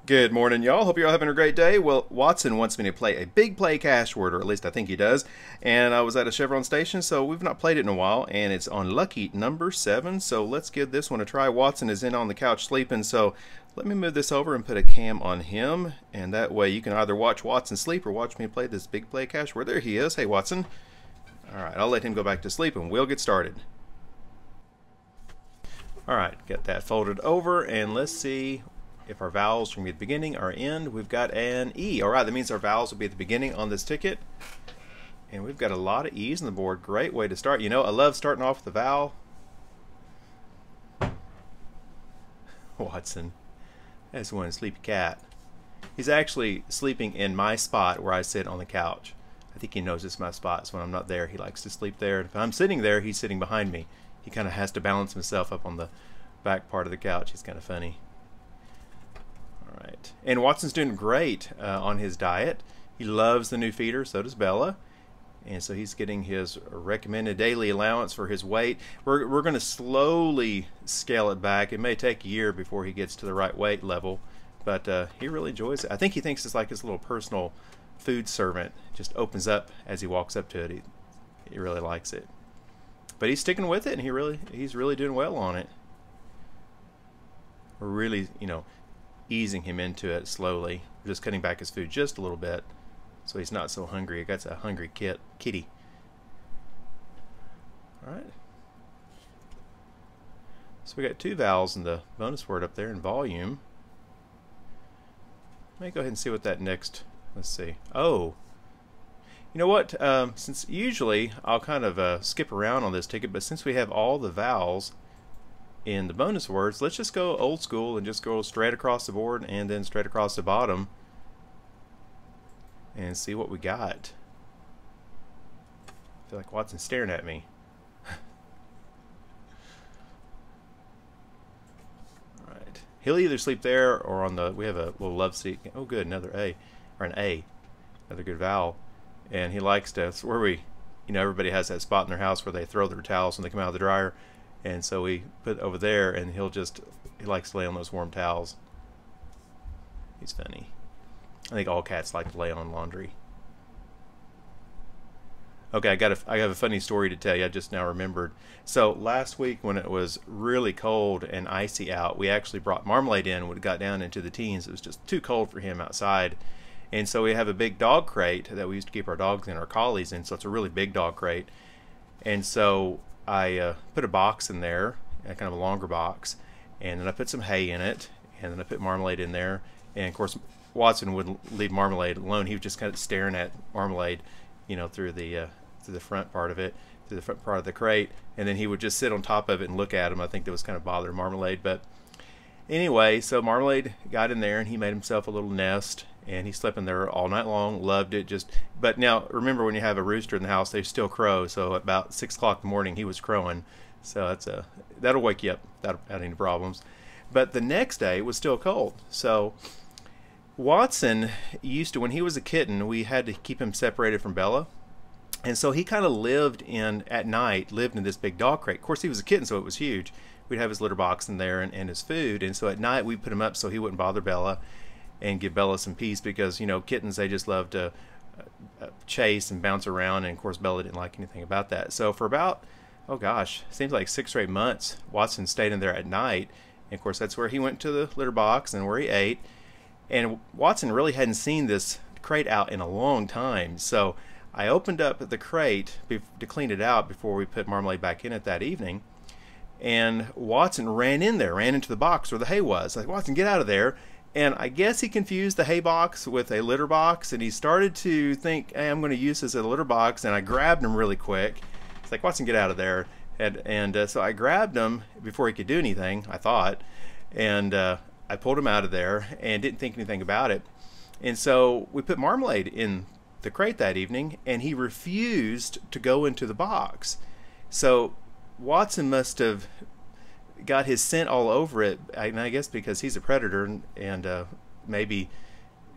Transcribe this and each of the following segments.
Good morning, y'all. Hope you're all having a great day. Well, Watson wants me to play a big play Cashword, or at least I think he does. And I was at a Chevron station, so we've not played it in a while, and it's on lucky number 7. So let's give this one a try. Watson is in on the couch sleeping, so let me move this over and put a cam on him, and that way you can either watch Watson sleep or watch me play this big play Cashword. There he is. Hey, Watson. All right, I'll let him go back to sleep, and we'll get started. All right, get that folded over, and let's see if our vowels from the beginning or end. We've got an E. All right, that means our vowels will be at the beginning on this ticket. And we've got a lot of E's on the board. Great way to start. You know, I love starting off with a vowel. Watson. That's one sleepy cat. He's actually sleeping in my spot where I sit on the couch. I think he knows it's my spot, so when I'm not there, he likes to sleep there. If I'm sitting there, he's sitting behind me. He kind of has to balance himself up on the back part of the couch. He's kind of funny. Right. And Watson's doing great on his diet. He loves the new feeder, so does Bella. And so he's getting his recommended daily allowance for his weight. We're going to slowly scale it back. It may take a year before he gets to the right weight level, but he really enjoys it. I think he thinks it's like his little personal food servant. Just opens up as he walks up to it. He really likes it. But he's sticking with it, and he's really doing well on it. We're really, easing him into it slowly. We're just cutting back his food just a little bit so he's not so hungry. He got a hungry kitty. Alright. So we got 2 vowels in the bonus word up there in volume. Let me go ahead and see what that next, let's see. Oh, you know what? Since usually I'll kind of skip around on this ticket, but since we have all the vowels in the bonus words, let's just go old school and just go straight across the board and then straight across the bottom and see what we got. I feel like Watson's staring at me. Alright. He'll either sleep there or on the, we have a little love seat. Oh good, another A, or an A. Another good vowel. And he likes to, it's where we, everybody has that spot in their house where they throw their towels when they come out of the dryer. And so we put it over there, and he likes to lay on those warm towels. He's funny. I think all cats like to lay on laundry. Okay, I have a funny story to tell you. I just now remembered. So last week when it was really cold and icy out, we actually brought Marmalade in when it got down into the teens. It was just too cold for him outside. And so we have a big dog crate that we used to keep our dogs in, our collies in, so it's a really big dog crate. And so I put a box in there, kind of a longer box, and then I put some hay in it, and then I put Marmalade in there. And of course, Watson wouldn't leave Marmalade alone. He was just kind of staring at Marmalade, through the front part of it, through the front part of the crate, and then he would just sit on top of it and look at him. I think that was kind of bothering Marmalade, but anyway, so Marmalade got in there and he made himself a little nest, and he slept in there all night long. Loved it. But now remember, when you have a rooster in the house, they still crow. So about 6 o'clock in the morning, he was crowing. So that'll wake you up without any problems. But the next day it was still cold. So Watson used to, when he was a kitten, we had to keep him separated from Bella. And so he kind of lived in this big dog crate. Of course, he was a kitten, so it was huge. We'd have his litter box in there and his food. And so at night we put him up so he wouldn't bother Bella and give Bella some peace, because kittens, they just love to chase and bounce around, and of course Bella didn't like anything about that. So for about, oh gosh, seems like 6 or 8 months, Watson stayed in there at night, and of course that's where he went to the litter box and where he ate. And Watson really hadn't seen this crate out in a long time, so I opened up the crate to clean it out before we put Marmalade back in it that evening. And Watson ran into the box where the hay was. Like, Watson, get out of there. And I guess he confused the hay box with a litter box, and he started to think, hey, I'm going to use this as a litter box, and I grabbed him really quick. It's like, Watson, get out of there. And so I grabbed him before he could do anything, I thought, and I pulled him out of there and didn't think anything about it. And so we put Marmalade in the crate that evening, and he refused to go into the box. So Watson must have got his scent all over it, and I guess because he's a predator, and maybe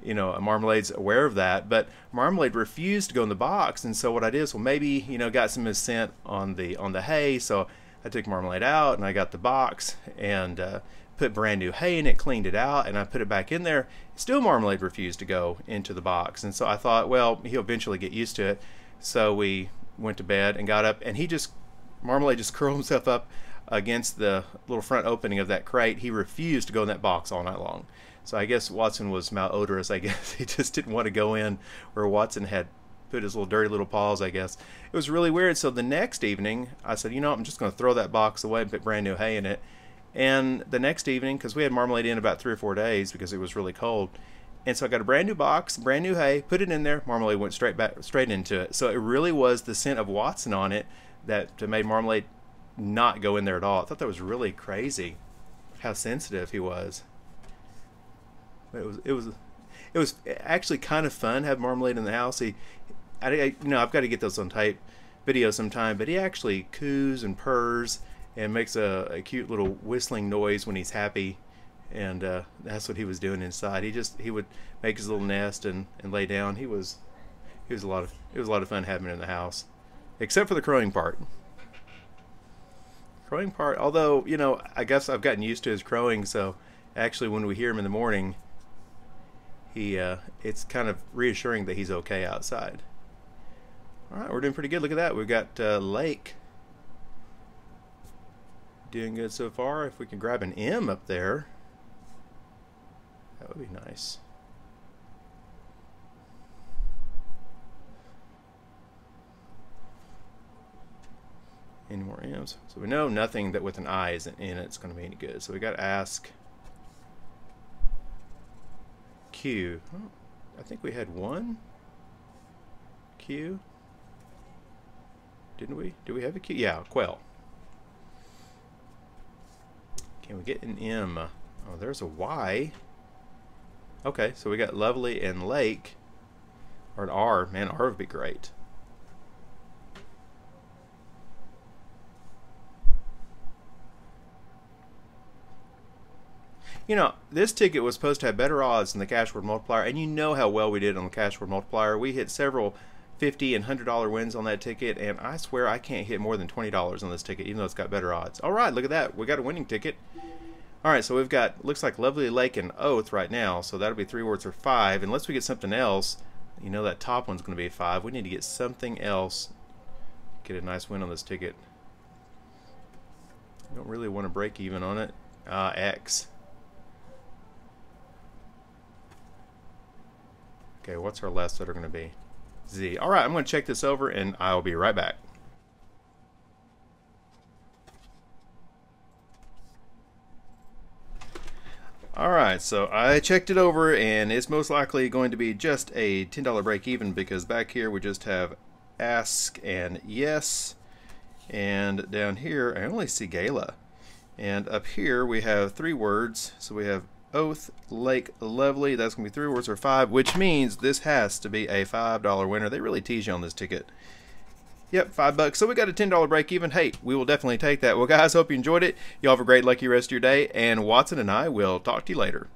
Marmalade's aware of that, but Marmalade refused to go in the box. And so what I did is, well, maybe got some of his scent on the hay, so I took Marmalade out and I got the box and put brand new hay in it, cleaned it out, and I put it back in there. Still Marmalade refused to go into the box. And so I thought, well, he'll eventually get used to it. So we went to bed and got up, and Marmalade just curled himself up against the little front opening of that crate. He refused to go in that box all night long. So I guess Watson was malodorous. I guess he just didn't want to go in where Watson had put his little dirty little paws, I guess. It was really weird. So the next evening, I said, I'm just going to throw that box away and put brand new hay in it. And the next evening, because we had Marmalade in about 3 or 4 days because it was really cold, and so I got a brand new box, brand new hay, put it in there. Marmalade went straight into it. So it really was the scent of Watson on it that made Marmalade not go in there at all. I thought that was really crazy, how sensitive he was. But it was actually kind of fun to have Marmalade in the house. I've got to get those on tape, video sometime. But he actually coos and purrs and makes a cute little whistling noise when he's happy, and that's what he was doing inside. He would make his little nest and lay down. It was a lot of fun having him in the house, except for the crowing part. Crowing part, although I guess I've gotten used to his crowing, so actually when we hear him in the morning, it's kind of reassuring that he's okay outside. All right, we're doing pretty good. Look at that. We've got Lake doing good so far. If we can grab an M up there, that would be nice. Any more M's? So we know nothing that with an I isn't in it's going to be any good. So we got to ask Q. Oh, I think we had one Q. Didn't we? Do we have a Q? Yeah, Quell. Can we get an M? Oh, there's a Y. Okay, so we got Lovely and Lake. Or an R. Man, R would be great. This ticket was supposed to have better odds than the Cashword multiplier, and you know how well we did on the Cashword multiplier. We hit several $50 and $100 wins on that ticket, and I swear I can't hit more than $20 on this ticket, even though it's got better odds. All right, look at that. We got a winning ticket. All right, so we've got, looks like Lovely Lake and Oath right now, so that'll be 3 words for 5. Unless we get something else, that top one's going to be 5. We need to get something else. Get a nice win on this ticket. I don't really want to break even on it. X. Okay, what's our last letter going to be? Z. All right, I'm going to check this over, and I'll be right back. All right, so I checked it over, and it's most likely going to be just a $10 break even, because back here we just have ask and yes, and down here I only see Gala, and up here we have 3 words, so we have Oath, Lake, Lovely. That's going to be 3 words for 5, which means this has to be a $5 winner. They really tease you on this ticket. Yep, $5. So we got a $10 break even. Hey, we will definitely take that. Well, guys, hope you enjoyed it. Y'all have a great, lucky rest of your day, and Watson and I will talk to you later.